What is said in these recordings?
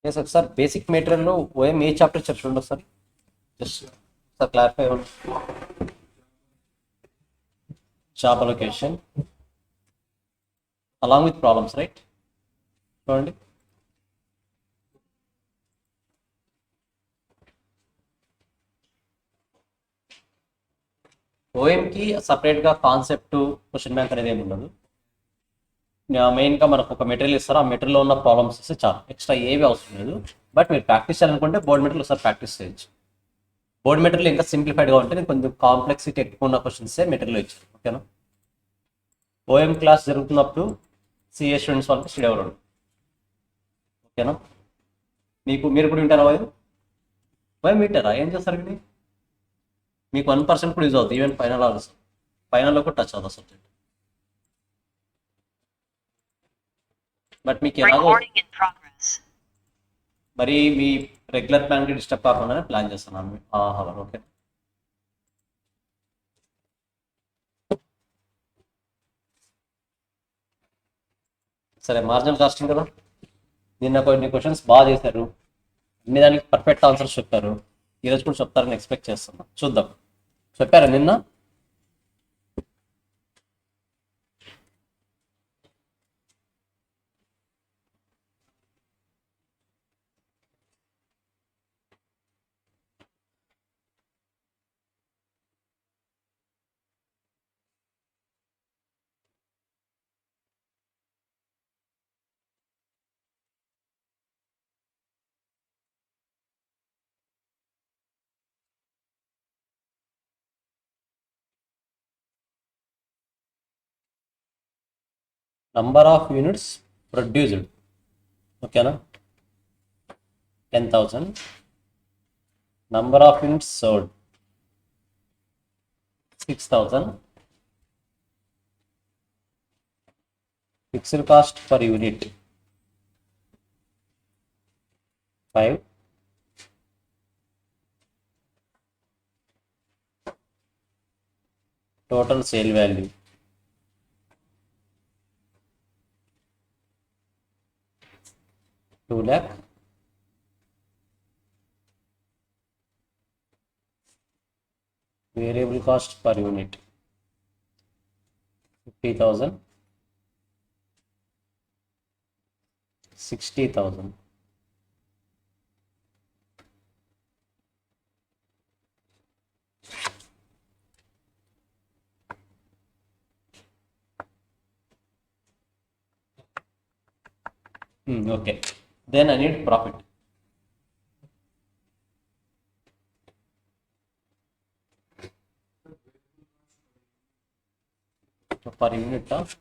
ఒకసారి basic మెటీరియల్లో OM ఏ chapter ఇచ్చారు చూడండి ఒకసారి, జస్ట్ ఒకసారి క్లారిఫై అవ్వండి. Job allocation along with problems, right? చూడండి. ఓఎంకి సపరేట్గా కాన్సెప్ట్ క్వశ్చన్ బ్యాంక్ అనేది ఏమి ఉండదు. మెయిన్గా మనకు ఒక మెటీరియల్ ఇస్తారు, ఆ మెటీరియల్లో ఉన్న ప్రాబ్లమ్స్ ఇస్తే చాలు, ఎక్స్ట్రా ఏవి అవసరం లేదు. బట్ మీరు ప్రాక్టీస్ చేయాలనుకుంటే బోర్డ్ మెటీరియల్ ఒకసారి ప్రాక్టీస్ చేయొచ్చు. బోర్డ్ మెటీరియల్ ఇంకా సింప్లిఫైడ్గా ఉంటే కొంచెం కాంప్లెక్సిటీ ఎక్కువ ఉన్న క్వశ్చన్సే మెటీరియల్ ఇచ్చారు. ఓకేనా? ఓఎం క్లాస్ జరుగుతున్నప్పుడు సిఏ స్టూడెంట్స్ వాళ్ళకి స్టడీ అవ్వడం. ఓకేనా? మీరు ఇప్పుడు వింటారా ఓఎం? ఓఎం వింటారా? ఏం చేస్తారు ఇది? మీకు 1% కూడా యూజ్ అవుతుంది, ఈవెన్ ఫైనల్ ఆల్సో. ఫైనల్లో కూడా టచ్ అవుతుంది సబ్జెక్ట్. బట్ మీకు ఎలాగో మరి మీ రెగ్యులర్ ప్లాన్కి డిస్టర్బ్ కాకుండానే ప్లాన్ చేస్తున్నాను. ఓకే. సరే, మార్జినల్ కాస్టింగ్ కదా, నిన్న కొన్ని క్వశ్చన్స్ బాగా చేశారు, అన్ని దానికి పర్ఫెక్ట్ ఆన్సర్స్ చెప్పారు. ఈరోజు కూడా చెప్తారని ఎక్స్పెక్ట్ చేస్తున్నా. చూద్దాం. చెప్పారా నిన్న? నంబర్ ఆఫ్ యూనిట్స్ ప్రొడ్యూస్డ్, ఓకేనా, 10,000. Number of units sold 6,000. Fixed cost per unit 5. Total sale value 2 lakh. Variable cost per unit 50,000. 60,000. Okay, then I need profit. So per unit of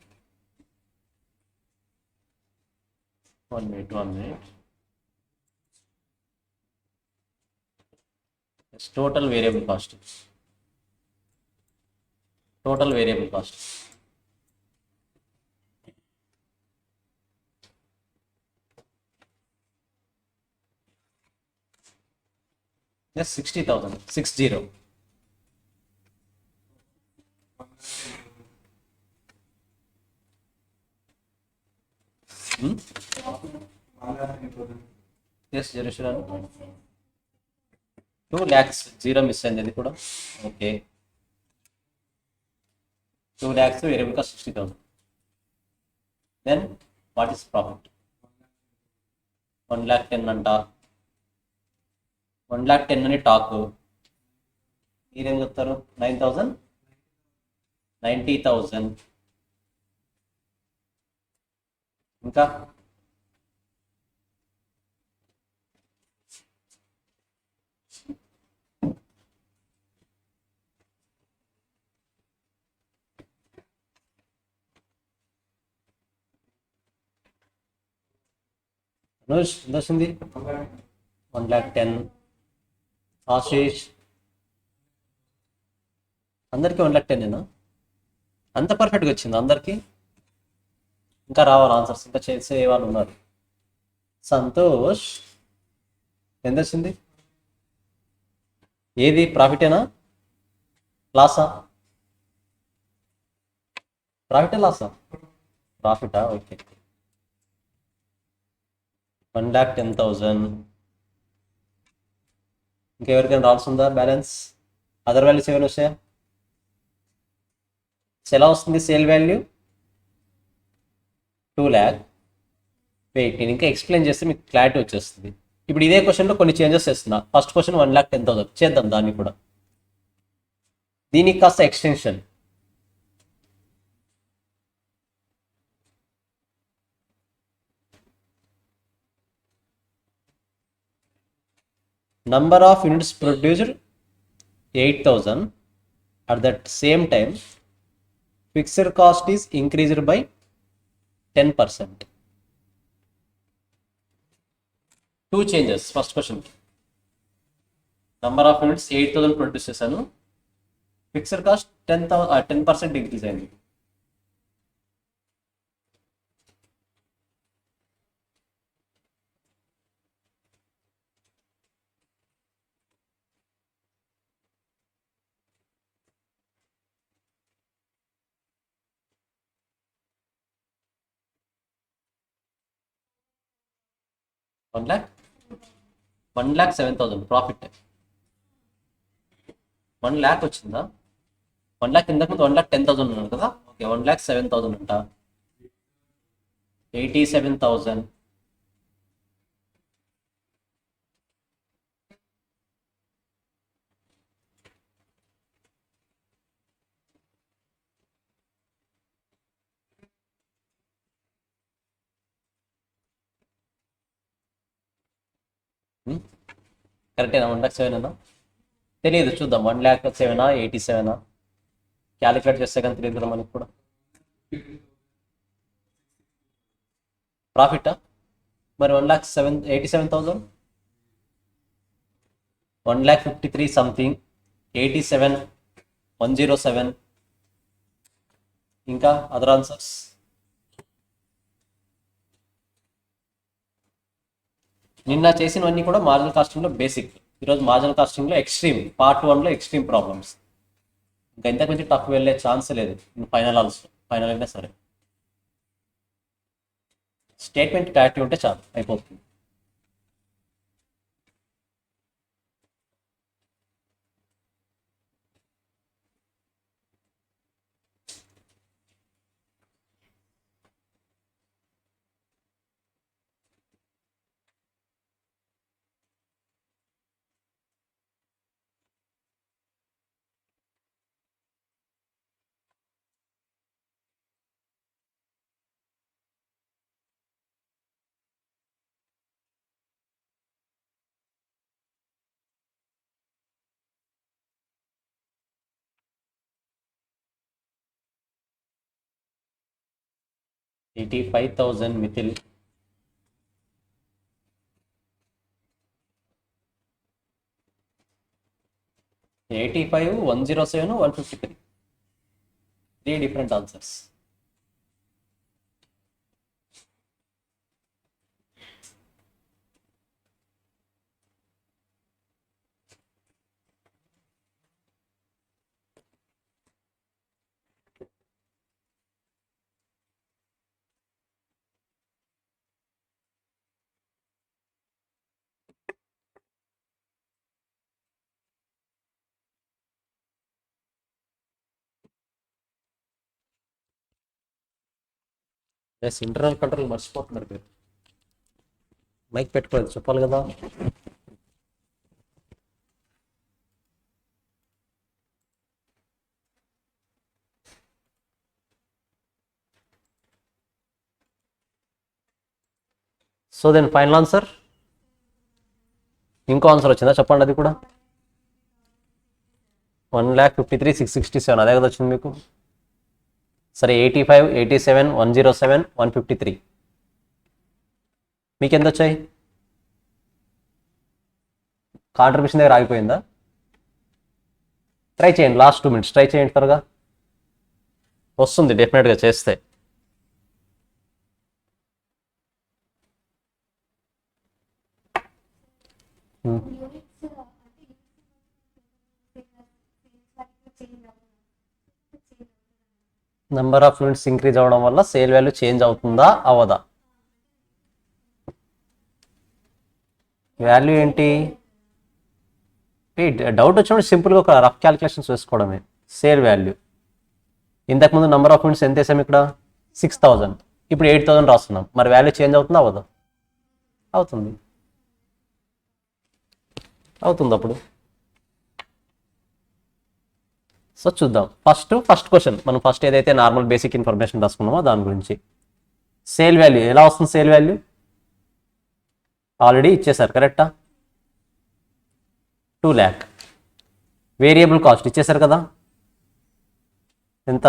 1 minute. It's total variable cost. Total variable cost. Yes, 60,000. 60. Yes, Jerusalem. 2 lakhs, 0 miss అయింది కూడా. Okay, 2 lakhs variable cost 60,000. Then what is profit? 1,10,000 అంట. 1,10,000 అని talk. మీరేం చెప్తారు? 9,000, 90,000. ఇంకా అనుష్ ఎంత వచ్చింది? 1,10,000. ఆశీష్ అందరికీ 1,10,000. అంత పర్ఫెక్ట్గా వచ్చింది అందరికీ? ఇంకా రావాలి ఆన్సర్స్, ఇంకా చేసే వాళ్ళు ఉన్నారు. సంతోష్ ఎంత వచ్చింది? ఏది ప్రాఫిటేనా లాసా? ప్రాఫిటా లాసా? ప్రాఫిటా? ఓకే. 1,10,000. ఇంకెవరికైనా రావాల్సిందా బ్యాలెన్స్? అదర్ వాల్యూస్ ఏమైనా వచ్చాయా? ఎలా వస్తుంది సేల్ వాల్యూ? 2,00,000. వెయిట్, నేను ఇంకా ఎక్స్ప్లెయిన్ చేస్తే మీకు క్లారిటీ వచ్చేస్తుంది. ఇప్పుడు ఇదే క్వశ్చన్లో కొన్ని చేంజెస్ చేస్తున్నా. ఫస్ట్ క్వశ్చన్ 1,10,000 చేద్దాం, దాన్ని కూడా దీనికి కాస్త extension. Number of units produced 8,000. At that same time, fixed cost is increased by 10%. Two changes. First question. Number of units 8,000 produce చేశాను. Fixed cost 10% increase అయింది. One lakh 7,000 profit. 1,00,000 వచ్చిందా? 1,00,000 ఇంతకు ముందు 1,10,000 ఉన్నాను కదా. ఓకే, 1,07,000 అంట. 87,000. కరెక్టేనా? 1,07,000 అన్నా తెలియదు, చూద్దాం. 1,07,000 87 క్యాలిక్యులేట్ చేస్తే కానీ తెలియదు కదా మనకి కూడా. ప్రాఫిటా మరి? 1,87,000 1,53,000 సంథింగ్, 87,107. ఇంకా అదర్ ఆన్సర్స్? నిన్న చేసినవన్నీ కూడా మార్జినల్ కాస్టింగ్లో బేసిక్. ఈరోజు మార్జినల్ కాస్టింగ్లో ఎక్స్ట్రీమ్, పార్ట్ 1లో ఎక్స్ట్రీమ్ ప్రాబ్లమ్స్. ఇంకా ఇంతకు మించి టఫ్ వెళ్ళే ఛాన్స్ లేదు. ఫైనల్ అయినా సరే స్టేట్మెంట్ క్లారిటీ ఉంటే చాలు, అయిపోతుంది. $85,000 మిథిల్. $85, $107, $153. 3 different answers. Yes, internal control మర్చిపోతున్నారు మీరు. మైక్ పెట్టుకోలేదు, చెప్పాలి కదా. So then final answer. ఇంకో ఆన్సర్ వచ్చిందా చెప్పండి, అది కూడా. 1,53,667 అదే కదా వచ్చింది మీకు. సరే, 85, 87, 107, 153 మీకు ఎంత వచ్చాయి? కాంట్రిబ్యూషన్ దగ్గర ఆగిపోయిందా? ట్రై చేయండి, లాస్ట్ 2 minutes ట్రై చేయండి, త్వరగా వస్తుంది డెఫినెట్గా చేస్తే. నెంబర్ ఆఫ్ యూనిట్స్ ఇంక్రీజ్ అవ్వడం వల్ల సేల్ వాల్యూ చేంజ్ అవుతుందా అవ్వదా? వాల్యూ ఏంటి? డౌట్ వచ్చినప్పుడు సింపుల్గా ఒక రఫ్ క్యాలిక్యులేషన్స్ వేసుకోవడమే. సేల్ వాల్యూ ఇంతకుముందు నెంబర్ ఆఫ్ యూనిట్స్ ఎంత వేసాము ఇక్కడ? 6000. ఇప్పుడు 8000 రాస్తున్నాం. మరి వాల్యూ చేంజ్ అవుతుందా అవ్వదు? అవుతుంది. అప్పుడు సో చూద్దాం. ఫస్ట్ క్వశ్చన్ మనం ఫస్ట్ ఏదైతే నార్మల్ బేసిక్ ఇన్ఫర్మేషన్ రాసుకున్నామో దాని గురించి. సేల్ వాల్యూ ఎలా వస్తుంది? సేల్ వాల్యూ ఆల్రెడీ ఇచ్చేసారు, కరెక్టా? 2 lakh. వేరియబుల్ కాస్ట్ ఇచ్చేసారు కదా, ఎంత?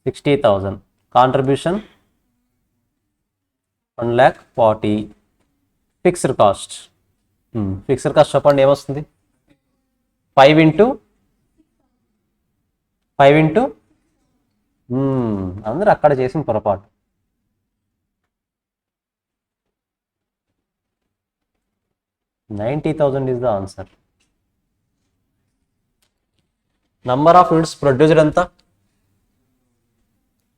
60,000. కాంట్రిబ్యూషన్ 1,40,000. ఫిక్స్డ్ కాస్ట్ చెప్పండి ఏమొస్తుంది? 5 into అందరూ అక్కడ చేసిన పొరపాటు. 90,000 is the answer. Number of units producer ఎంత?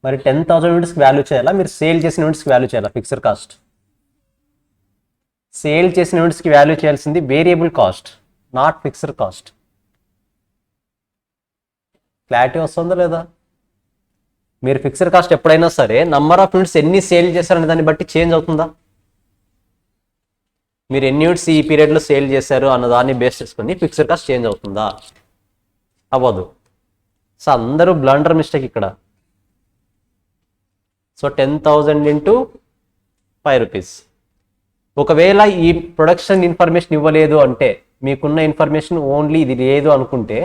మరి 10,000 యూనిట్స్కి వాల్యూ చేయాలా, మీరు సేల్ చేసిన యూనిట్స్కి వాల్యూ చేయాలా? Fixed cost. సేల్ చేసిన యూనిట్స్కి వాల్యూ చేయాల్సింది variable cost, not fixed cost. Clarity వస్తుందా లేదా? మీరు ఫిక్స్డ్ కాస్ట్ ఎప్పుడైనా సరే నంబర్ ఆఫ్ యూనిట్స్ ఎన్ని సేల్ చేశారనే దాన్ని బట్టి చేంజ్ అవుతుందా? మీరు ఎన్ని యూనిట్స్ ఈ పీరియడ్లో సేల్ చేశారు అన్న దాన్ని బేస్ చేసుకొని ఫిక్స్డ్ కాస్ట్ చేంజ్ అవుతుందా? అవ్వదు. సో అందరూ బ్లండర్ మిస్టేక్ ఇక్కడ. So 10,000 into 5 rupees. ఒకవేళ ఈ ప్రొడక్షన్ ఇన్ఫర్మేషన్ ఇవ్వలేదు అంటే, మీకున్న ఇన్ఫర్మేషన్ ఓన్లీ ఇది లేదు అనుకుంటే,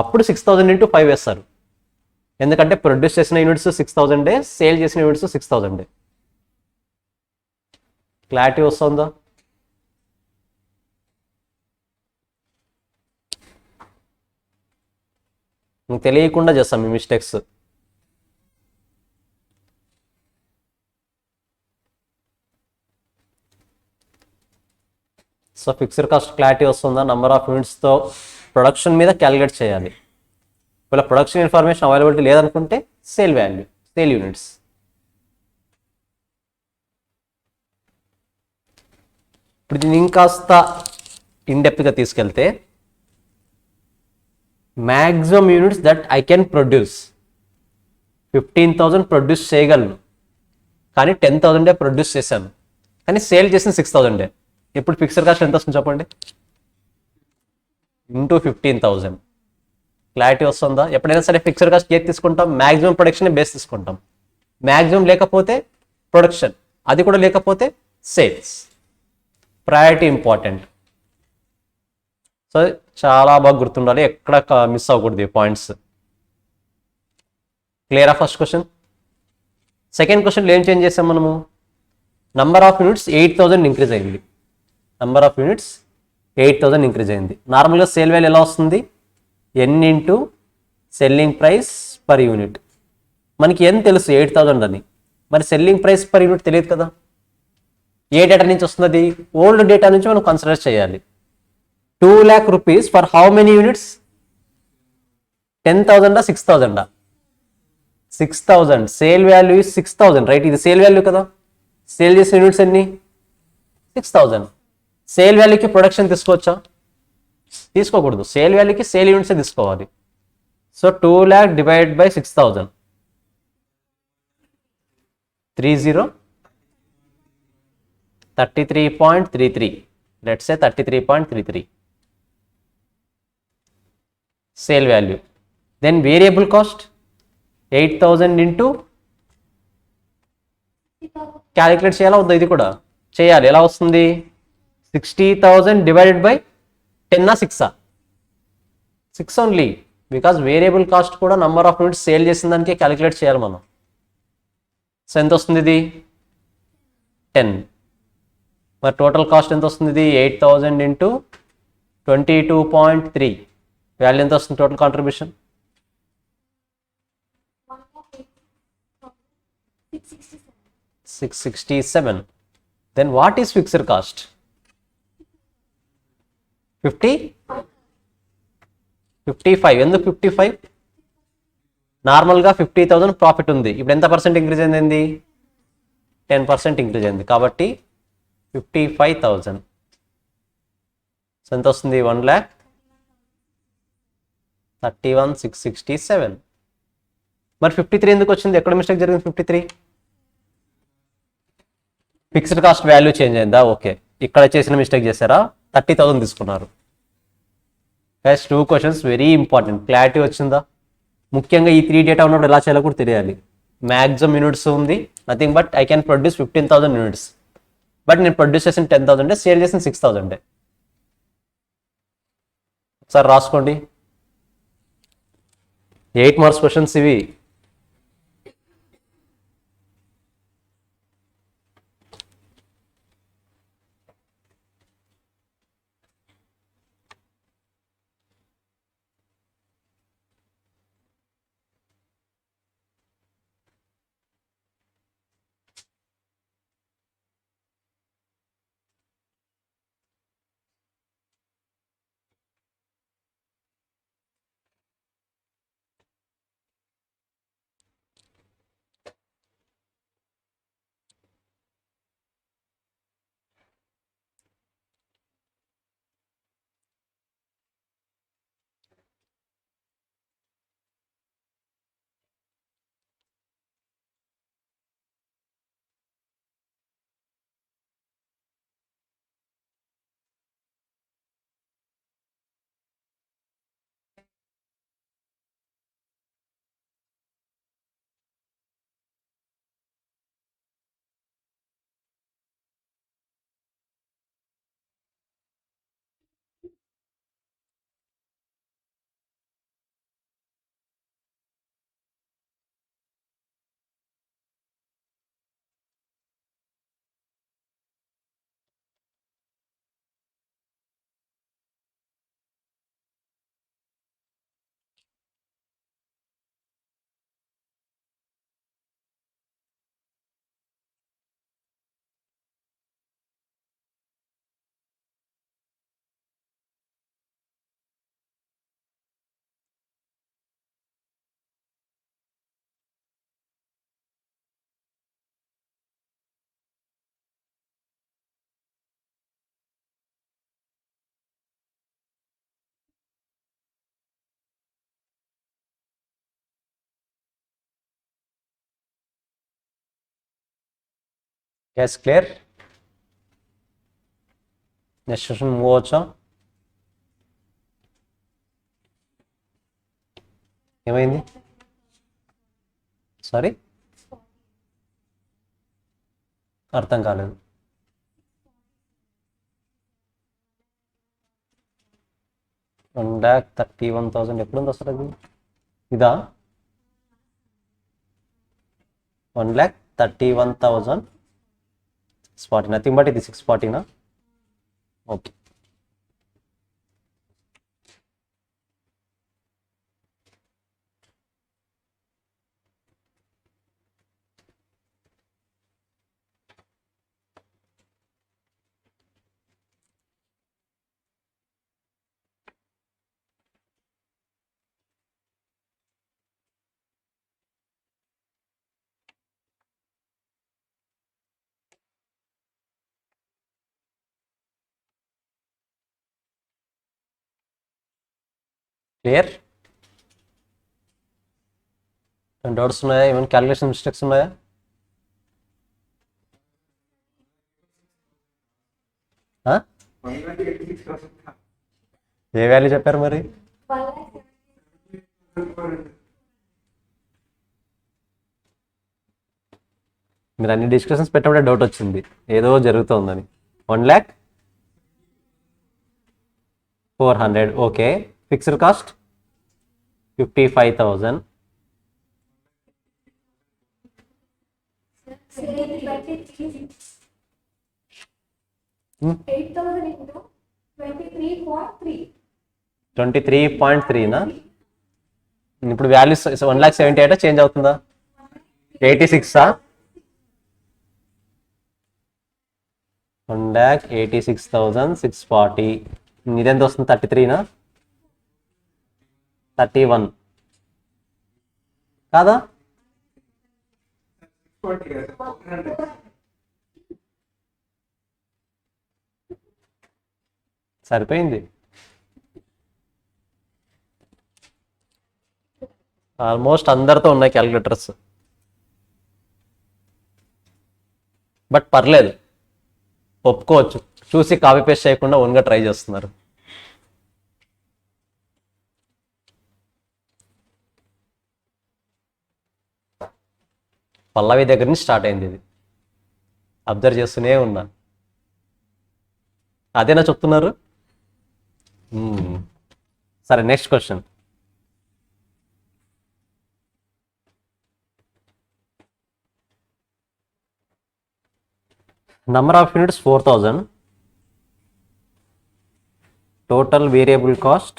అప్పుడు 6,000 into 5 వేస్తారు. ఎందుకంటే ప్రొడ్యూస్ చేసిన యూనిట్స్ 6,000, సేల్ చేసిన యూనిట్స్ 6,000. క్లారిటీ వస్తుందా? మీకు తెలియకుండా చేస్తాం మీ mistakes. So fixed cost clarity వస్తుందా? నంబర్ ఆఫ్ యూనిట్స్తో ప్రొడక్షన్ మీద క్యాలిక్యులేట్ చేయాలి. ఒకవేళ ప్రొడక్షన్ ఇన్ఫర్మేషన్ అవైలబిలిటీ లేదనుకుంటే సేల్ వాల్యూ, సేల్ యూనిట్స్. ఇప్పుడు దీన్ని ఇంకాస్త ఇన్డెప్త్గా తీసుకెళ్తే, maximum units that I can produce 15,000 produce చేయగలను, కానీ 10,000 ప్రొడ్యూస్ చేశాను, కానీ సేల్ చేసిన 6,000. ఇప్పుడు ఫిక్స్డ్ కాస్ట్ ఎంత వస్తుంది చెప్పండి? ఇంటూ 15,000. క్లారిటీ వస్తుందా? ఎప్పుడైనా సరే ఫిక్స్డ్ కాస్ట్ ఏది తీసుకుంటాం? మ్యాక్సిమం ప్రొడక్షన్ బేస్ తీసుకుంటాం. మ్యాక్సిమం లేకపోతే ప్రొడక్షన్, అది కూడా లేకపోతే సేల్స్. Priority important. సో చాలా బాగా గుర్తుండాలి, ఎక్కడ మిస్ అవ్వకూడదు ఈ పాయింట్స్. క్లియరా? First question. సెకండ్ క్వశ్చన్లో ఏం చేంజ్ చేసాం మనము? నంబర్ ఆఫ్ యూనిట్స్ 8,000 ఇంక్రీజ్ అయింది. నంబర్ ఆఫ్ యూనిట్స్ 8,000 ఇంక్రీజ్ అయింది. నార్మల్గా సేల్ వాల్యూ ఎలా వస్తుంది? N into selling price per unit. మనకి ఎంత తెలుసు? 8,000 అని. మరి సెల్లింగ్ ప్రైస్ పర్ యూనిట్ తెలియదు కదా. ఏ డేటా నుంచి వస్తుంది? ఓల్డ్ డేటా నుంచి మనం కన్సిడర్ చేయాలి. 2 lakh rupees for how many units? 10,000 6,000? 6,000. Sale value 6,000, right? ఇది సేల్ వాల్యూ కదా. సేల్ చేసిన యూనిట్స్ ఎన్ని? 6,000. సేల్ వాల్యూకి ప్రొడక్షన్ తీసుకోవచ్చా? తీసుకోకూడదు. సేల్ వాల్యూకి సేల్ యూనిట్సే తీసుకోవాలి. So 2 lakh divide by 6,000, 33.33. Let's say 33.33 sale value. Then variable cost 8,000 into calculate చేయాలా వద్దా? ఇది కూడా చేయాలి. ఎలా వస్తుంది? 60,000 divided by 10 6 6 only, because variable cost కూడా నంబర్ ఆఫ్ యూనిట్స్ సేల్ చేసిన దానికే క్యాలిక్యులేట్ చేయాలి మనం. సో ఎంత వస్తుంది ఇది? 10. మరి టోటల్ కాస్ట్ ఎంత వస్తుంది? ఇది 8,000 ఇంటూ 22.3. వాల్యూ ఎంత వస్తుంది? Total contribution 667. Then what is fixed cost? 55. ఎందుకు 55? నార్మల్గా 50,000 ప్రాఫిట్ ఉంది. ఇప్పుడు ఎంత పర్సెంట్ ఇంక్రీజ్ అయింది? 10% ఇంక్రీజ్ అయింది. కాబట్టి 55,000. సో ఎంత వస్తుంది? 1,31,667. మరి 53 ఎందుకు వచ్చింది? ఎక్కడ మిస్టేక్ జరిగింది? 53 ఫిక్స్డ్ కాస్ట్ వాల్యూ చేంజ్ అయిందా? ఓకే, ఇక్కడ చేసిన మిస్టేక్ చేశారా? 30,000 తీసుకున్నారు. Guys 2 questions very important. Clarity వచ్చిందా? ముఖ్యంగా ఈ 3 డేటా ఉన్నప్పుడు ఎలా చేయాలో కూడా తెలియాలి. మ్యాక్సిమం యూనిట్స్ ఉంది, nothing but I can produce 15,000 units. But నేను ప్రొడ్యూస్ చేసిన 10,000, సేల్ చేసిన 6,000. ఒకసారి రాసుకోండి. 8 మార్క్స్ క్వశ్చన్స్ ఇవి. Guys clear? Next question move అవచ్చా? ఏమైంది? సారీ, అర్థం కాలేదు. $1,31,000 ఎప్పుడుంది అసలు? అది ఇదా? 1,31,040, నథింగ్ బట్ ఇది 640నా? ఓకే. క్లియర్? డౌట్స్ ఉన్నాయా? ఏమైనా క్యాలిక్యులేషన్ మిస్టేక్స్ ఉన్నాయా? ఏ వాల్యూ చెప్పారు మరి? మీరు అన్ని డిస్కషన్స్ పెట్టినప్పుడే డౌట్ వచ్చింది ఏదో జరుగుతుందని. 1,04,00,000. ఓకే. Fixed cost 55,000. Hmm? 23.3నా? ఇప్పుడు వాల్యూ 1,78,000 చేంజ్ అవుతుందా? 86ఆ? 1,86,640. ఇదెంత వస్తుంది? 33నా? 31 కాదా? సరిపోయింది. ఆల్మోస్ట్ అందరితో ఉన్నాయి క్యాలిక్యులేటర్స్, బట్ పర్లేదు, ఒప్పుకోవచ్చు. చూసి కాపీ పేస్ట్ చేయకుండా ఓన్గా ట్రై చేస్తున్నారు. పల్లవి దగ్గర నుంచి స్టార్ట్ అయింది ఇది, అబ్జర్వ్ చేస్తూనే ఉన్నా. అదేనా చెప్తున్నారు? సరే, next question. Number of units 4000, total variable cost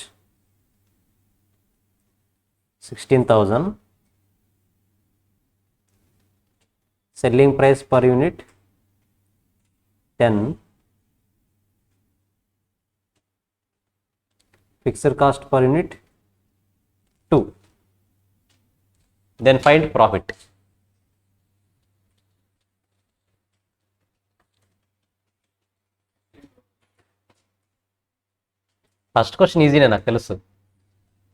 16,000, selling price per unit 10, fixed cost per unit 2. Then find profit. First question ఈజీనే, నాకు తెలుసు.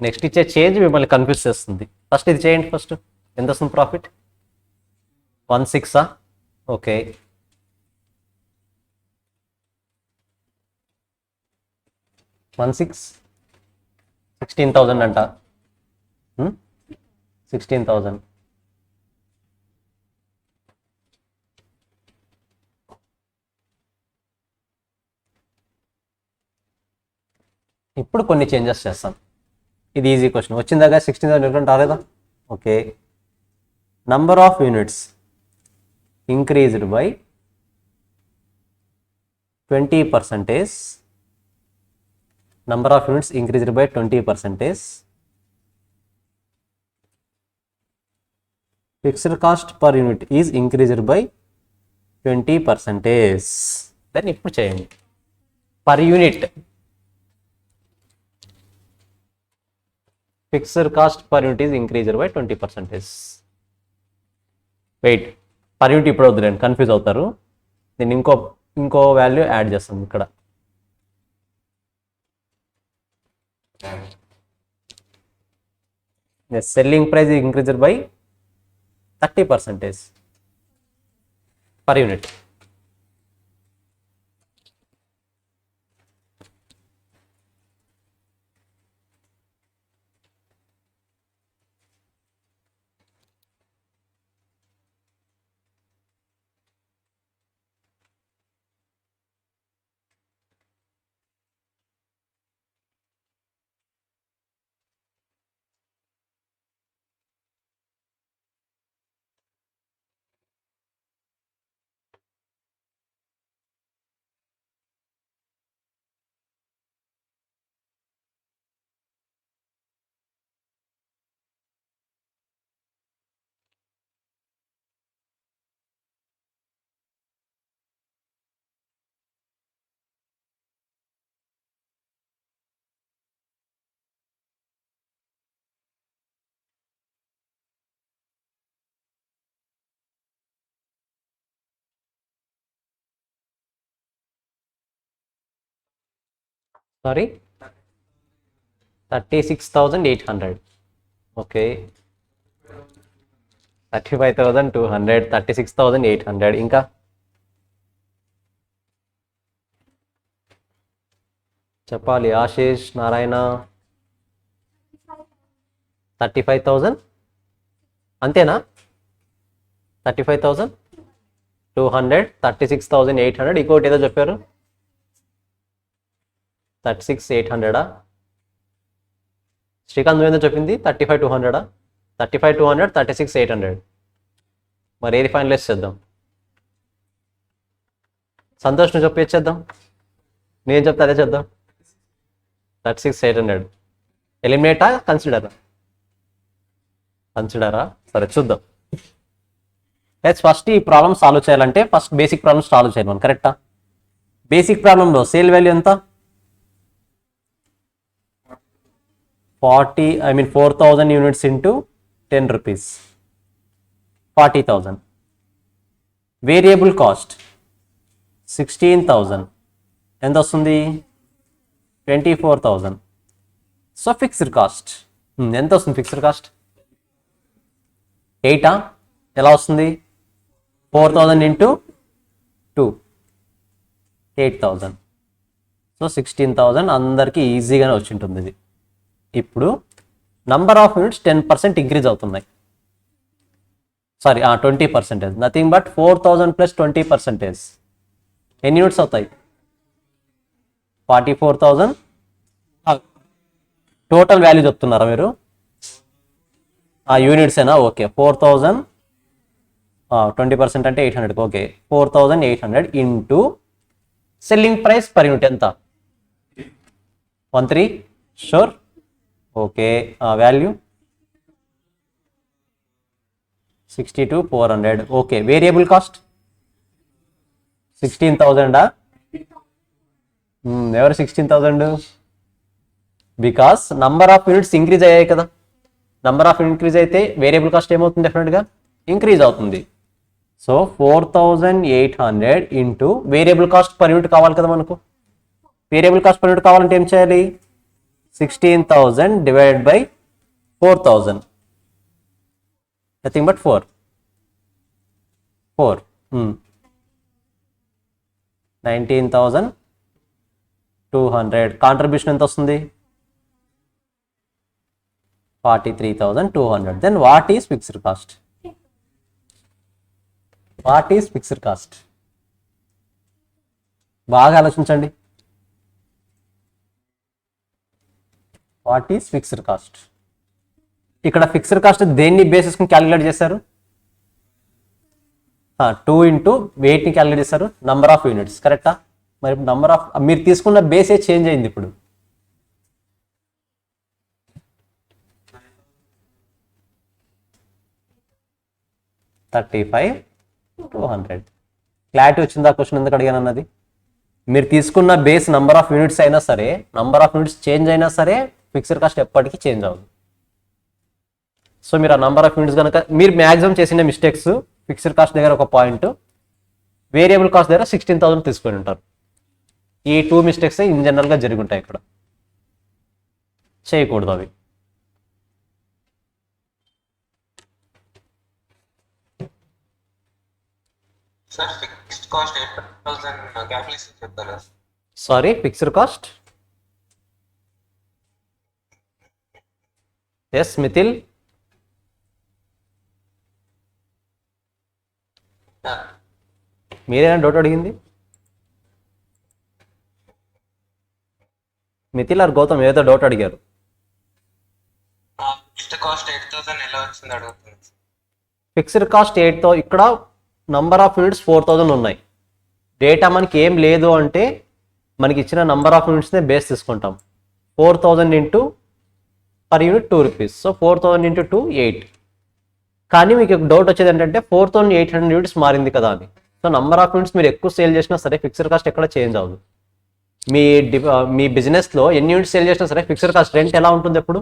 నెక్స్ట్ ఇచ్చే చేంజ్ మిమ్మల్ని కన్ఫ్యూజ్ చేస్తుంది. ఫస్ట్ ఇది చేయండి. ఫస్ట్ ఎంత వస్తుంది ప్రాఫిట్? 16. ఓకే, 16,000 అంట. 16,000. ఇప్పుడు కొన్ని చేంజెస్ చేస్తాం. ఇది ఈజీ క్వశ్చన్. వచ్చిందాగా 16,000 రాలేదా? Okay, number of units increased by 20%. Number of units increased by 20%. Fixed cost per unit is increased by 20%. Then ఇప్పుడు చేయండి. Per unit fixed cost per unit is increased by 20%. Wait, per unit ఇప్పుడు వద్దులేండి, confuse అవుతారు. నేను ఇంకో value add చేస్తాను ఇక్కడ. Selling price increased by 30% per unit. Sorry, 36,800. Okay, 35,200, 36,800. ఇంకా చెప్పాలి. ఆశీష్, నారాయణ. 35,000 అంతేనా? 35,200, 36,800. ఇంకోటి ఏదో చెప్పారు, 36,800. శ్రీకాంత్ ఏదో చెప్పింది 35,200. 35,200, 36,800. మరి ఏది ఫైనలైజ్ చేద్దాం? సంతోష్ నువ్వు చెప్పి చేద్దాం, నేను చెప్తే అదే చేద్దాం. 36,800 ఎలిమినేటా కన్సిడరా? కన్సిడరా? సరే చూద్దాం. ఫస్ట్ ఈ ప్రాబ్లమ్ సాల్వ్ చేయాలంటే ఫస్ట్ బేసిక్ ప్రాబ్లమ్ సాల్వ్ చేయాలి మనం, కరెక్టా? బేసిక్ ప్రాబ్లంలో సేల్ వాల్యూ ఎంత? 4,000 units into 10 rupees, 40,000. Variable cost 16,000 ఎంత వస్తుంది? 24,000. సో ఫిక్స్డ్ కాస్ట్ ఎంత వస్తుంది? ఫిక్స్డ్ కాస్ట్ 8 ఎలా వస్తుంది? 4,000 ఇంటూ 2 8,000. సో 16,000 అందరికీ ఈజీగానే వచ్చి ఉంటుంది ఇది. ఇప్పుడు నంబర్ ఆఫ్ యూనిట్స్ 10% ఇంక్రీజ్ అవుతున్నాయి. సారీ 20%. Nothing but 4,000 plus 20%. ఎన్ని యూనిట్స్ అవుతాయి? 44,000. టోటల్ వాల్యూ చెప్తున్నారా మీరు? యూనిట్స్ ఏనా? ఓకే. 4,000 20% అంటే 800. Okay, 4,800 into selling price per unit ఎంత? 13. Sure. Okay, value 62,400. Okay, variable cost 16,000. ఎవరు 16,000? Because number of units increase అయ్యాయి కదా. నంబర్ ఆఫ్ ఇంక్రీజ్ అయితే వేరియబుల్ కాస్ట్ ఏమవుతుంది? డెఫినెట్గా ఇంక్రీజ్ అవుతుంది. So 4,800 into variable cost per unit కావాలి కదా మనకు. వేరియబుల్ కాస్ట్ పర్ యూనిట్ కావాలంటే ఏం చేయాలి? 16,000 divided by 4,000. Nothing but 4. 19,200. Contribution ఎంత వస్తుంది? 43,200. Then what is fixed cost? What is fixed cost? బాగా ఆలోచించండి. What is fixed cost? ఇక్కడ ఫిక్స్డ్ కాస్ట్ దేన్ని బేసిస్ క్యాలిక్యులేట్ చేశారు? 2 ఇంటూ వెయిట్ని క్యాలిక్యులేట్ చేస్తారు. నంబర్ ఆఫ్ యూనిట్స్ కరెక్టా? మరి నంబర్ ఆఫ్ మీరు తీసుకున్న బేసే చేంజ్ అయింది. ఇప్పుడు 35,200. క్లారిటీ వచ్చిందా? క్వశ్చన్ ఎందుకు అడిగాను అన్నది. మీరు తీసుకున్న బేస్ నంబర్ ఆఫ్ యూనిట్స్ అయినా సరే, నంబర్ ఆఫ్ యూనిట్స్ చేంజ్ అయినా సరే ఫిక్స్డ్ కాస్ట్ ఎప్పటికీ చేంజ్ అవ్వదు. సో మీరు ఆ నంబర్ ఆఫ్ యూనిట్స్ కనుక మీరు మ్యాక్సిమం చేసిన మిస్టేక్స్ ఫిక్స్డ్ కాస్ట్ దగ్గర ఒక పాయింట్, వేరియబుల్ కాస్ట్ దగ్గర 16,000 తీసుకొని ఉంటారు. ఈ 2 మిస్టేక్స్ ఇన్ జనరల్గా జరిగి ఉంటాయి. ఇక్కడ చేయకూడదు అవి. Sorry, fixed cost. ఎస్ మిథిల్. మీరేనా డౌట్ అడిగింది? మిథిల్ ఆర్ గౌతమ్ ఏదో డౌట్ అడిగారు. ఫిక్స్డ్ కాస్ట్ 8తో ఇక్కడ నంబర్ ఆఫ్ యూనిట్స్ 4,000 ఉన్నాయి. డేటా మనకి ఏం లేదు అంటే మనకి ఇచ్చిన నంబర్ ఆఫ్ యూనిట్స్నే బేస్ తీసుకుంటాం. 4,000 into per unit 2 rupees. So 4,000 into 2 8. కానీ మీకు డౌట్ వచ్చేది ఏంటంటే 4,800 యూనిట్స్ మారింది కదా అని. సో నంబర్ ఆఫ్ యూనిట్స్ మీరు ఎక్కువ సేల్ చేసినా సరే ఫిక్స్డ్ కాస్ట్ ఎక్కడ చేంజ్ అవ్వదు. మీ బిజినెస్లో ఎన్ని యూనిట్స్ సేల్ చేసినా సరే ఫిక్స్డ్ కాస్ట్ రెంట్ ఎలా ఉంటుంది? ఎప్పుడు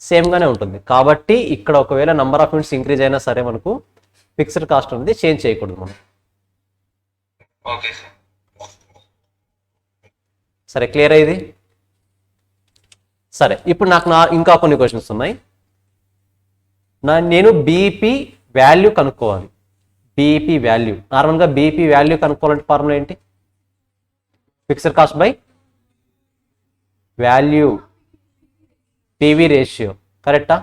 సేమ్గానే ఉంటుంది. కాబట్టి ఇక్కడ ఒకవేళ నంబర్ ఆఫ్ యూనిట్స్ ఇంక్రీజ్ అయినా సరే మనకు ఫిక్స్డ్ కాస్ట్ అనేది చేంజ్ చేయకూడదు మనం. సరే, క్లియర్ అయ్యింది? సరే, ఇప్పుడు నాకు ఇంకా కొన్ని క్వశ్చన్స్ ఉన్నాయి. నేను బీఈపీ వాల్యూ కనుక్కోవాలి. బీఈపీ వాల్యూ, నార్మల్గా బీఈపీ వాల్యూ కనుక్కోవాలంటే ఫార్ములా ఏంటి? Fixed cost by value, PV ratio, కరెక్టా?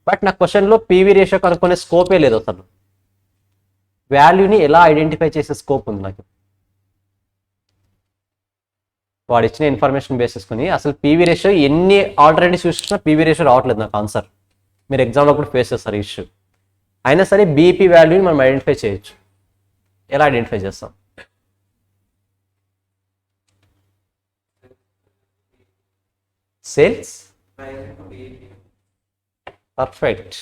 బట్ నా క్వశ్చన్లో పీవీ రేషియో కనుక్కునే స్కోపే లేదు అసలు. వాల్యూని ఎలా ఐడెంటిఫై చేసే స్కోప్ ఉంది నాకు? వాడు ఇచ్చిన ఇన్ఫర్మేషన్ బేస్ చేసుకుని అసలు పీవీ రేషియో ఎన్ని ఆల్టర్నేటివ్స్ యూస్ చేసినా పీవీ రేషియో రావట్లేదు నాకు ఆన్సర్. మీరు ఎగ్జామ్లో కూడా ఫేస్ చేస్తారు ఇష్యూ. అయినా సరే బీఈపీ వాల్యూని మనం ఐడెంటిఫై చేయొచ్చు. ఎలా ఐడెంటిఫై చేస్తాం? సేల్స్. పర్ఫెక్ట్.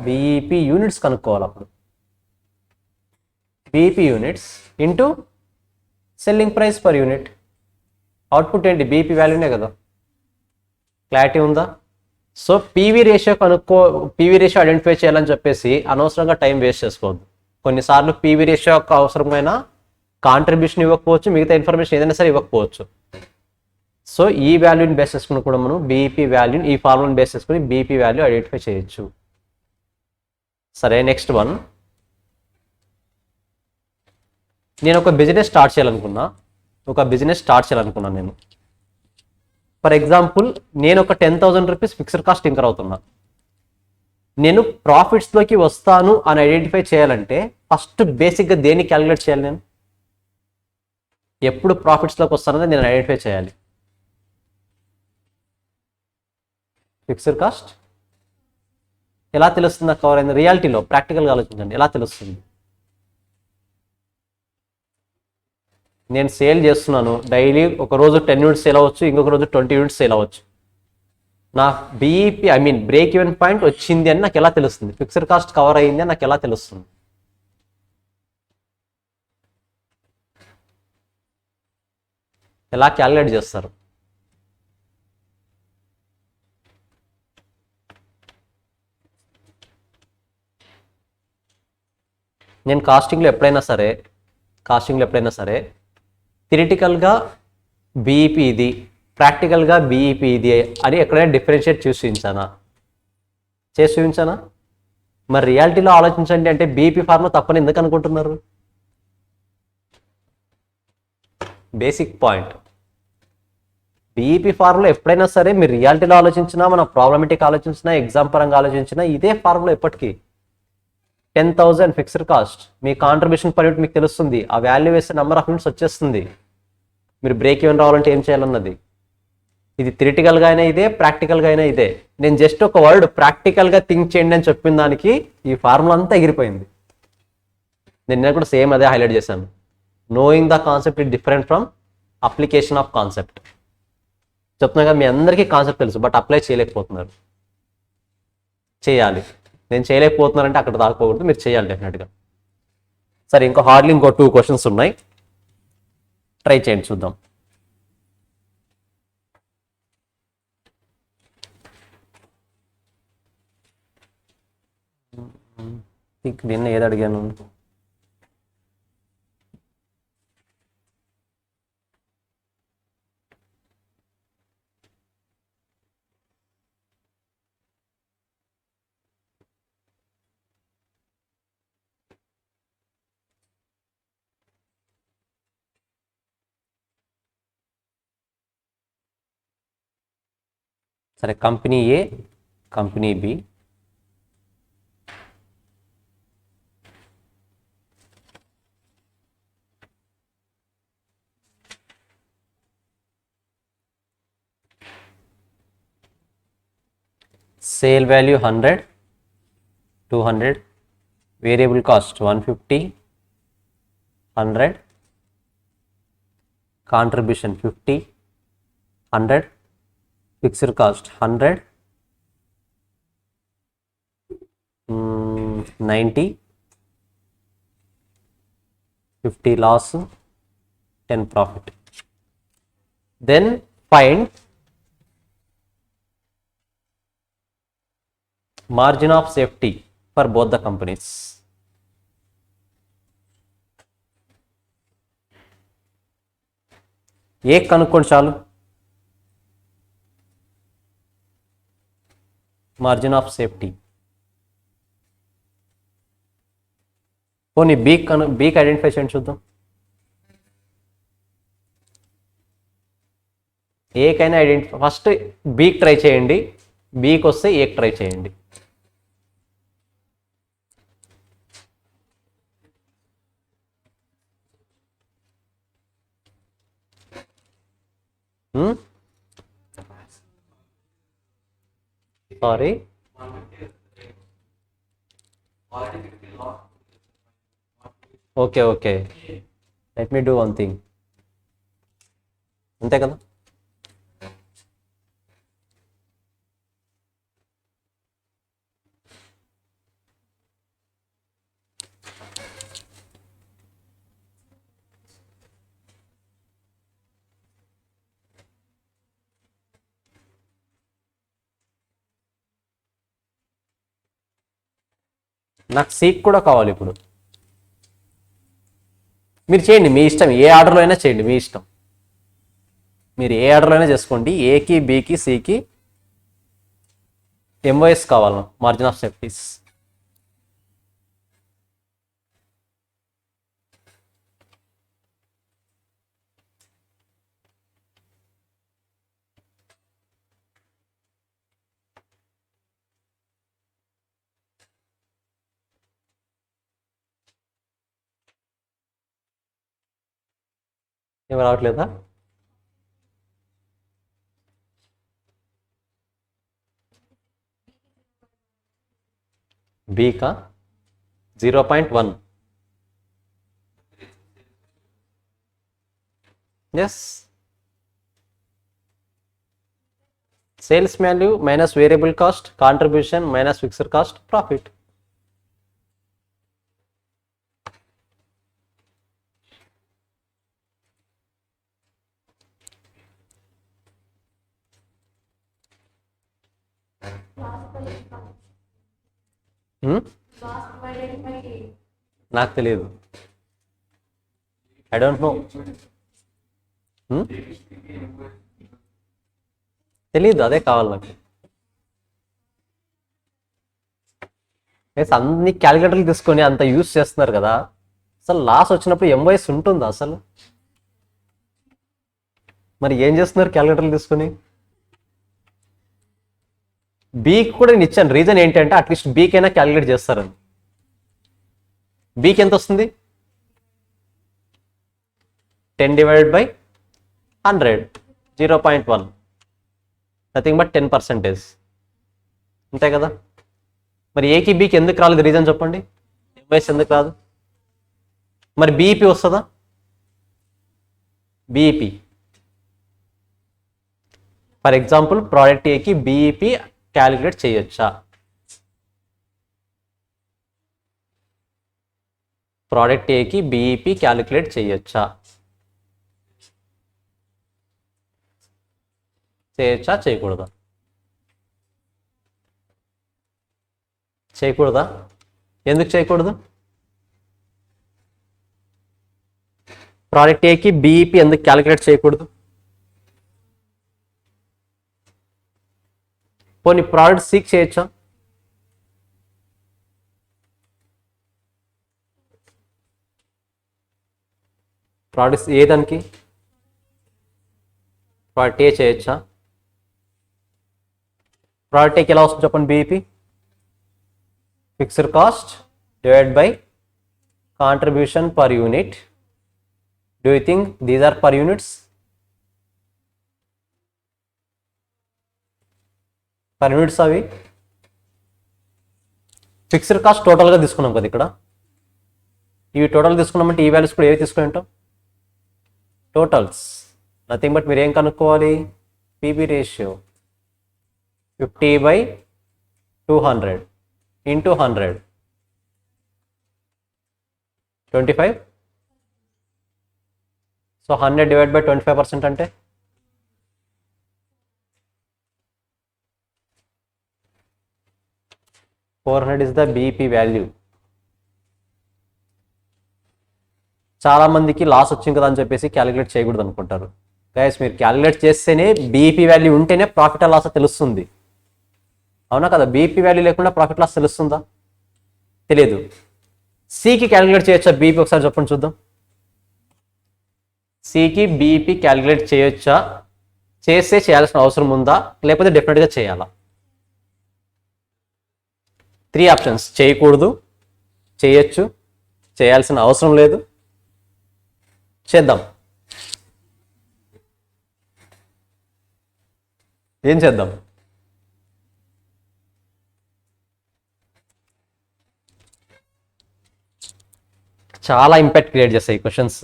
బీఈపీ యూనిట్స్ కనుక్కోవాలి. అప్పుడు BEP units into selling price per unit. Output ఏంటి? బీఈపీ వాల్యూనే కదా. క్లారిటీ ఉందా? So PV ratio PV ratio identify చేయాలని చెప్పేసి అనవసరంగా టైం వేస్ట్ చేసుకోవద్దు. కొన్నిసార్లు పీవీ రేషియో అవసరమైన కాంట్రిబ్యూషన్ ఇవ్వకపోవచ్చు, మిగతా ఇన్ఫర్మేషన్ ఏదైనా సరే ఇవ్వకపోవచ్చు. సో ఈ వాల్యూని బేస్ చేసుకుని కూడా మనం బీఈపీ వాల్యూని ఈ ఫార్ములాని బేస్ చేసుకుని బీఈపీ వాల్యూ ఐడెంటిఫై చేయొచ్చు. సరే, నెక్స్ట్ వన్. నేను ఒక బిజినెస్ స్టార్ట్ చేయాలనుకున్నా నేను. ఫర్ ఎగ్జాంపుల్ నేను ఒక 10,000 రూపీస్ ఫిక్స్డ్ కాస్ట్ ఇంకర్ అవుతున్నా. నేను ప్రాఫిట్స్లోకి వస్తాను అని ఐడెంటిఫై చేయాలంటే ఫస్ట్ బేసిక్గా దేన్ని క్యాలిక్యులేట్ చేయాలి? నేను ఎప్పుడు ప్రాఫిట్స్లోకి వస్తానని నేను ఐడెంటిఫై చేయాలి. ఫిక్స్డ్ కాస్ట్ ఎలా తెలుస్తుంది నాకు కవర్ అయింది? రియాలిటీలో ప్రాక్టికల్గా ఆలోచించండి, ఎలా తెలుస్తుంది? నేను సేల్ చేస్తున్నాను, డైలీ ఒక రోజు 10 యూనిట్స్ సేల్ అవ్వచ్చు, ఇంకొక రోజు 20 యూనిట్స్ సేల్ అవ్వచ్చు. నా బీఈపీ బ్రేక్ ఈవెన్ పాయింట్ వచ్చింది అని నాకు ఎలా తెలుస్తుంది? ఫిక్స్డ్ కాస్ట్ కవర్ అయ్యింది అని నాకు ఎలా తెలుస్తుంది? ఎలా క్యాలిక్యులేట్ చేస్తారు? నేను కాస్టింగ్లో ఎప్పుడైనా సరే థియరిటికల్గా బీఈపీ ఇది, ప్రాక్టికల్గా బీఈపీ ఇది అని ఎక్కడైనా డిఫరెన్షియేట్ చేసి చూపించానా? మరి రియాలిటీలో ఆలోచించండి అంటే బీఈపీ ఫార్ములా తప్పని ఎందుకు అనుకుంటున్నారు? బేసిక్ పాయింట్, బీఈపీ ఫార్ములా ఎప్పుడైనా సరే మీరు రియాలిటీలో ఆలోచించినా, మన ప్రాబ్లమేటిక్ ఆలోచించినా, ఎగ్జామ్ పరంగా ఆలోచించినా ఇదే ఫార్ములా ఎప్పటికీ. 10,000 ఫిక్స్డ్ కాస్ట్, మీ కాంట్రిబ్యూషన్ పర్ యూనిట్ మీకు తెలుస్తుంది, ఆ వాల్యూ వేస్తే నెంబర్ ఆఫ్ యూనిట్స్ వచ్చేస్తుంది. మీరు బ్రేక్ ఈవెన్ రావాలంటే ఏం చేయాలన్నది. ఇది థియరిటికల్గా అయినా ఇదే, ప్రాక్టికల్గా అయినా ఇదే. నేను జస్ట్ ఒక వర్డ్ ప్రాక్టికల్గా థింక్ చేయండి అని చెప్పిన దానికి ఈ ఫార్ములా అంతా ఎగిరిపోయింది. నేను కూడా సేమ్ అదే హైలైట్ చేశాను. Knowing the concept is different from application of concept. చెప్తున్నా కదా, మీ అందరికీ కాన్సెప్ట్ తెలుసు, బట్ అప్లై చేయలేకపోతున్నారు. చేయాలి. నేను చేయలేకపోతున్నానంటే అక్కడ దాకపోకూడదు, మీరు చేయాలి డెఫినెట్గా. సరే, ఇంకో 2 క్వశ్చన్స్ ఉన్నాయి, ట్రై చేయండి, చూద్దాం. నిన్న ఏది అడిగాను? సరే, company A, company B, sale value 100, 200, variable cost 150, 100, contribution 50, 100, fixed cost 100, 90, 50 loss, 10 profit. Then find margin of safety for both the companies. A కనుక్కోండి చాలు. Margin of safety. పోనీ బీక్ ఐడెంటిఫై చేయండి చూద్దాం. ఏకైనా ఐడెంటిఫై, ఫస్ట్ బీక్ ట్రై చేయండి, బీకి వస్తే ఏక్ ట్రై చేయండి. Sorry, okay, let me do one thing. అంతే కదా? నాకు సీక్ కూడా కావాలి ఇప్పుడు. మీరు చేయండి, మీ ఇష్టం, ఏ ఆర్డర్లో అయినా చేయండి, మీ ఇష్టం. మీరు ఏ ఆర్డర్లోనే చేసుకోండి, ఏకి బికి సికి ఎంఓఎస్ కావాలి, మార్జిన్ ఆఫ్ సేఫ్టీస్. ఏమి రావట్లేదా? బీకా 0.1. Yes, sales value minus variable cost, contribution minus fixed cost, profit. నాకు తెలియదు, ఐ డోంట్ నో. తెలీదు, అదే కావాలి నాకు. అన్ని క్యాలిక్యులేటర్లు తీసుకొని అంత యూజ్ చేస్తున్నారు కదా, అసలు లాస్ వచ్చినప్పుడు ఎంవైఎస్ ఉంటుందా అసలు? మరి ఏం చేస్తున్నారు క్యాలిక్యులేటర్లు తీసుకొని? బీకి కూడా నేను ఇచ్చాను, రీజన్ ఏంటంటే అట్లీస్ట్ బీకైనా క్యాలిక్యులేట్ చేస్తారని. బీకి ఎంత వస్తుంది? 10/100, 0.1, నథింగ్ బట్ 10%. అంతే కదా. మరి ఏకి బీకి ఎందుకు రాలేదు రీజన్ చెప్పండి, ఎంవైఎస్ ఎందుకు రాదు? మరి బీఈపీ వస్తుందా? బీఈపీ ఫర్ ఎగ్జాంపుల్ ప్రోడక్ట్ ఏకి బీఈపీ క్యాలిక్యులేట్ చేయొచ్చా? ప్రోడక్ట్ ఏకి బీఈపీ క్యాలిక్యులేట్ చేయొచ్చా? చేయొచ్చా చేయకూడదా? చేయకూడదా? ఎందుకు చేయకూడదు? ప్రోడక్ట్ ఏకి బీఈపీ ఎందుకు క్యాలిక్యులేట్ చేయకూడదు? పోనీ ప్రోడక్ట్ సికి చేయొచ్చా? ప్రోడక్ట్స్ ఏ దానికి? ప్రోడక్ట్ ఏ చేయొచ్చా? ప్రోడక్ట్ ఏకి ఎలా వస్తుంది చెప్పండి BEP? Fixed cost divide by contribution per unit. Do you think these are per units? Per units అవి. ఫిక్స్డ్ కాస్ట్ టోటల్గా తీసుకున్నాం కదా ఇక్కడ, ఇవి టోటల్ తీసుకున్నామంటే ఈ వాల్యూస్ కూడా ఏవి తీసుకుని ఉంటాం? టోటల్స్. నథింగ్ బట్ మీరు ఏం కనుక్కోవాలి? PB ratio 50/200 into 100, 25. So 100 divide by 25% అంటే 400 is the BEP వాల్యూ. చాలా మందికి లాస్ వచ్చింది కదా అని చెప్పేసి క్యాలిక్యులేట్ చేయకూడదు అనుకుంటారు. గైస్ మీరు క్యాలిక్యులేట్ చేస్తేనే బీఈపీ వాల్యూ ఉంటేనే ప్రాఫిట్ అండ్ లాస్ తెలుస్తుంది, అవునా కదా? బీఈపీ వాల్యూ లేకుండా ప్రాఫిట్ లాస్ తెలుస్తుందా? తెలియదు. సికి క్యాలిక్యులేట్ చేయొచ్చా బీఈపీ? ఒకసారి చెప్పండి చూద్దాం. సికి బీఈపీ క్యాలిక్యులేట్ చేయొచ్చా? చేస్తే చేయాల్సిన అవసరం ఉందా, లేకపోతే డెఫినెట్గా చేయాలా? 3 ఆప్షన్స్: చేయకూడదు, చేయొచ్చు, చేయాల్సిన అవసరం లేదు. చేద్దాం. ఏం చేద్దాం? చాలా ఇంపాక్ట్ క్రియేట్ చేస్తాయి ఈ క్వశ్చన్స్.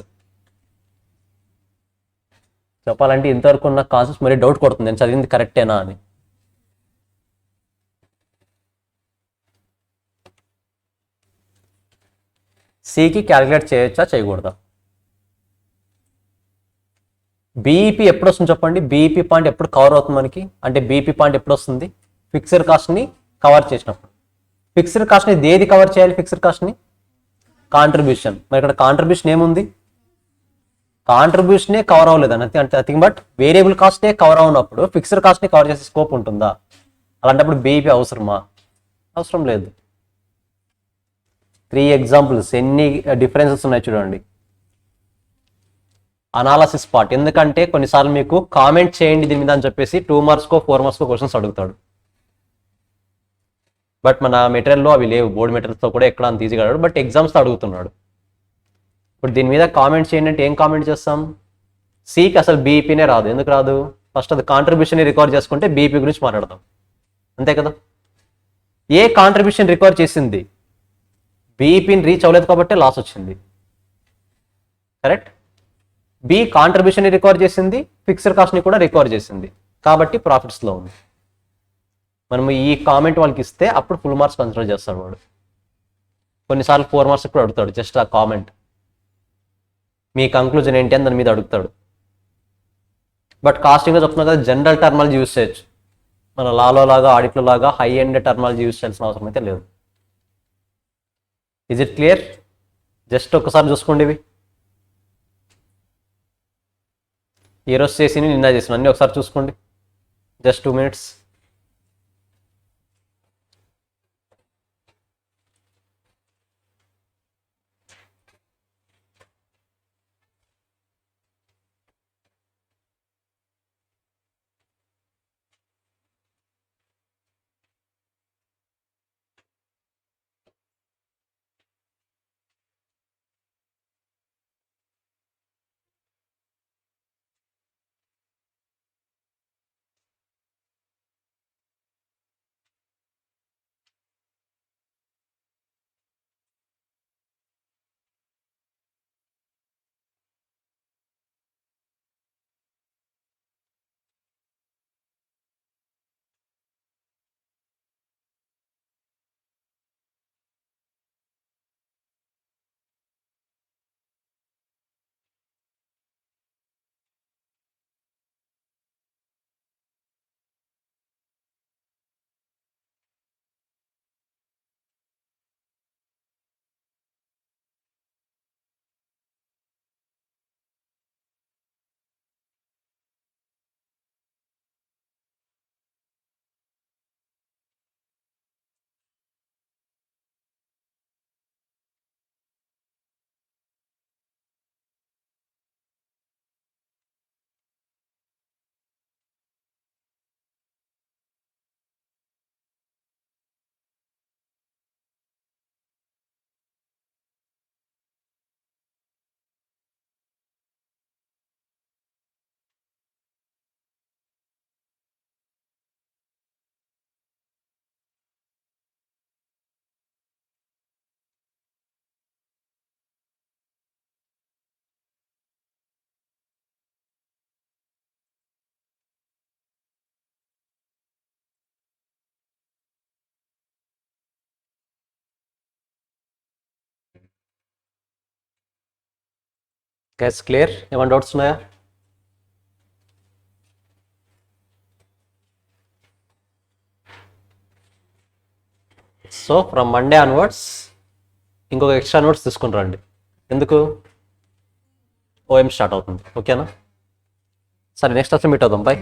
చెప్పాలంటే ఇంతవరకు ఉన్న కాన్సెప్ట్స్ మరీ డౌట్ కొడుతుంది, నేను చదివింది కరెక్టేనా అని. సికి క్యాలిక్యులేట్ చేయొచ్చా చేయకూడదా? బీఈపీ ఎప్పుడు వస్తుంది చెప్పండి? బీఈపీ పాయింట్ ఎప్పుడు కవర్ అవుతుంది మనకి? అంటే బీఈపీ పాయింట్ ఎప్పుడు వస్తుంది? ఫిక్స్డ్ కాస్ట్ని కవర్ చేసినప్పుడు. ఫిక్స్డ్ కాస్ట్ని ఏది కవర్ చేయాలి? ఫిక్స్డ్ కాస్ట్ని కాంట్రిబ్యూషన్. మరి ఇక్కడ కాంట్రిబ్యూషన్ ఏముంది? కాంట్రిబ్యూషనే కవర్ అవ్వలేదు అని నథింగ్ బట్ వేరియబుల్ కాస్టే కవర్ అవునప్పుడు ఫిక్స్డ్ కాస్ట్ని కవర్ చేసే స్కోప్ ఉంటుందా? అలాంటప్పుడు బీఈపీ అవసరమా? అవసరం లేదు. 3 ఎగ్జాంపుల్స్, ఎన్ని డిఫరెన్సెస్ ఉన్నాయి చూడండి. అనాలసిస్ పార్ట్, ఎందుకంటే కొన్నిసార్లు మీకు కామెంట్ చేయండి దీని మీద అని చెప్పేసి 2 మార్క్స్కో 4 మార్క్స్కో క్వశ్చన్స్ అడుగుతాడు. బట్ మన మెటీరియల్లో అవి లేవు, బోర్డ్ మెటీరియల్స్తో కూడా ఎక్కడ అంత ఈజీగా అడుగుతాడు, బట్ ఎగ్జామ్స్తో అడుగుతున్నాడు. ఇప్పుడు దీని మీద కామెంట్ చేయండి అంటే ఏం కామెంట్ చేస్తాం? సికి అసలు బీఈపీనే రాదు. ఎందుకు రాదు? ఫస్ట్ అది కాంట్రిబ్యూషన్ రికార్డ్ చేసుకుంటే బీఈపీ గురించి మాట్లాడదాం, అంతే కదా. ఏ కాంట్రిబ్యూషన్ రికార్డ్ చేసింది? బీఈపీని రీచ్ అవ్వలేదు కాబట్టి లాస్ వచ్చింది, కరెక్ట్. బి కాంట్రిబ్యూషన్ రికార్డ్ చేసింది, ఫిక్స్డ్ కాస్ట్ని కూడా రికార్డ్ చేసింది, కాబట్టి ప్రాఫిట్స్లో ఉంది. మనం ఈ కామెంట్ వాళ్ళకి ఇస్తే అప్పుడు ఫుల్ మార్క్స్ కన్సిడర్ చేస్తాడు వాడు. కొన్నిసార్లు 4 మార్క్స్ కూడా అడుగుతాడు, జస్ట్ ఆ కామెంట్. మీ కంక్లూజన్ ఏంటి అని దాని మీద అడుగుతాడు. బట్ కాస్టింగ్లో చెప్తున్నా కదా, జనరల్ టర్మాలజీ యూజ్ చేయొచ్చు. మన లాలో లాగా ఆడిట్లో లాగా హై ఎండ్ టర్మాలజీ యూజ్ చేయాల్సిన అవసరం అయితే లేదు. Is it clear? జస్ట్ ఒకసారి చూసుకోండి ఇవి. ఈరోజు చేసి నిన్న చేసిన అన్నీ ఒకసారి చూసుకోండి, జస్ట్ 2 minutes. Guys clear? ఏమైనా డౌట్స్ ఉన్నాయా? సో ఫ్రమ్ మండే ఆన్వర్డ్స్ ఇంకొక ఎక్స్ట్రా నోట్స్ తీసుకుని రండి. ఎందుకు? ఓఎం స్టార్ట్ అవుతుంది, ఓకేనా? సరే, నెక్స్ట్ అసలు మీట్ అవుదాం, బాయ్.